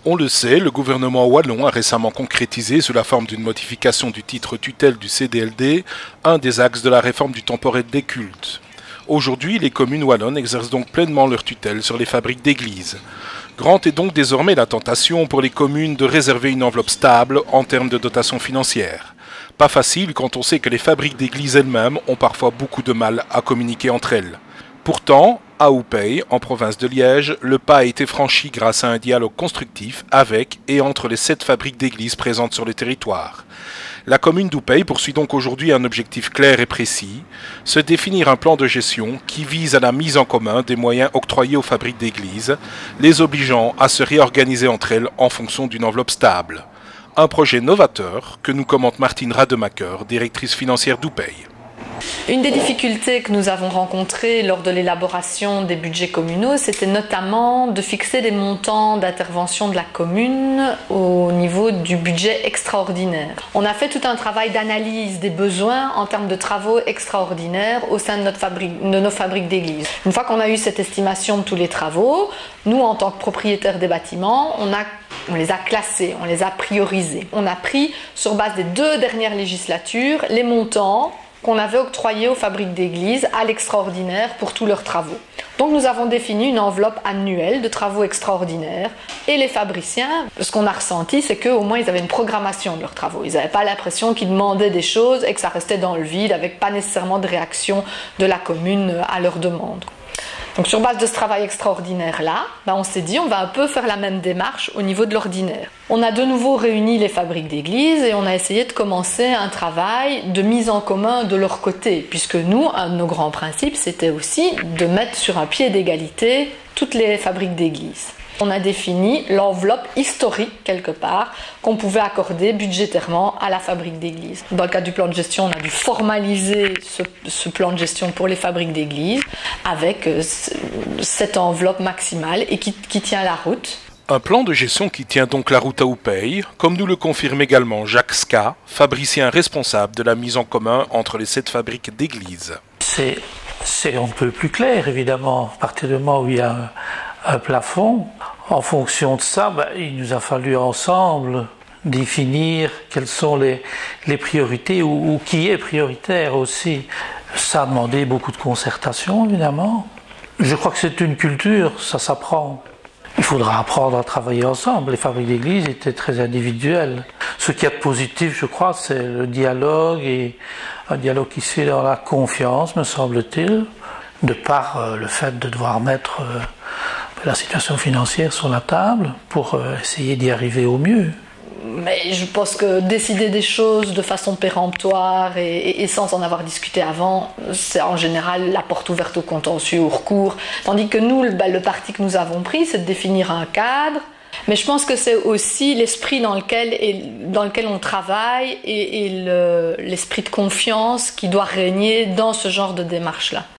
On le sait, le gouvernement wallon a récemment concrétisé, sous la forme d'une modification du titre tutelle du CDLD, un des axes de la réforme du temporel des cultes. Aujourd'hui, les communes wallonnes exercent donc pleinement leur tutelle sur les fabriques d'églises. Grande est donc désormais la tentation pour les communes de réserver une enveloppe stable en termes de dotation financière. Pas facile quand on sait que les fabriques d'églises elles-mêmes ont parfois beaucoup de mal à communiquer entre elles. Pourtant, à Houpeye, en province de Liège, le pas a été franchi grâce à un dialogue constructif avec et entre les 7 fabriques d'églises présentes sur le territoire. La commune d'Houpeye poursuit donc aujourd'hui un objectif clair et précis, se définir un plan de gestion qui vise à la mise en commun des moyens octroyés aux fabriques d'églises, les obligeant à se réorganiser entre elles en fonction d'une enveloppe stable. Un projet novateur que nous commente Martine Rademacher, directrice financière d'Houpeye. Une des difficultés que nous avons rencontrées lors de l'élaboration des budgets communaux, c'était notamment de fixer des montants d'intervention de la commune au niveau du budget extraordinaire. On a fait tout un travail d'analyse des besoins en termes de travaux extraordinaires au sein de nos fabriques d'églises. Une fois qu'on a eu cette estimation de tous les travaux, nous, en tant que propriétaires des bâtiments, on les a classés, on les a priorisés. On a pris, sur base des 2 dernières législatures, les montants qu'on avait octroyé aux fabriques d'églises à l'extraordinaire pour tous leurs travaux. Donc nous avons défini une enveloppe annuelle de travaux extraordinaires et les fabriciens, ce qu'on a ressenti, c'est qu'au moins ils avaient une programmation de leurs travaux. Ils n'avaient pas l'impression qu'ils demandaient des choses et que ça restait dans le vide avec pas nécessairement de réaction de la commune à leurs demandes. Donc sur base de ce travail extraordinaire-là, on s'est dit on va un peu faire la même démarche au niveau de l'ordinaire. On a de nouveau réuni les fabriques d'églises et on a essayé de commencer un travail de mise en commun de leur côté, puisque nous, un de nos grands principes, c'était aussi de mettre sur un pied d'égalité toutes les fabriques d'églises. On a défini l'enveloppe historique, quelque part, qu'on pouvait accorder budgétairement à la fabrique d'église. Dans le cadre du plan de gestion, on a dû formaliser ce plan de gestion pour les fabriques d'église avec cette enveloppe maximale et qui tient la route. Un plan de gestion qui tient donc la route à Houpeye, comme nous le confirme également Jacques Ska, fabricien responsable de la mise en commun entre les 7 fabriques d'églises. C'est un peu plus clair, évidemment, à partir du moment où il y a un plafond. En fonction de ça, il nous a fallu ensemble définir quelles sont les priorités ou qui est prioritaire aussi. Ça a demandé beaucoup de concertation, évidemment. Je crois que c'est une culture, ça s'apprend. Il faudra apprendre à travailler ensemble. Les fabriques d'église étaient très individuelles. Ce qui est positif, je crois, c'est le dialogue, et un dialogue qui se fait dans la confiance, me semble-t-il, de par le fait de devoir mettre la situation financière sur la table pour essayer d'y arriver au mieux. Mais je pense que décider des choses de façon péremptoire et sans en avoir discuté avant, c'est en général la porte ouverte au contentieux, au recours. Tandis que nous, le parti que nous avons pris, c'est de définir un cadre. Mais je pense que c'est aussi l'esprit dans lequel on travaille et l'esprit de confiance qui doit régner dans ce genre de démarche-là.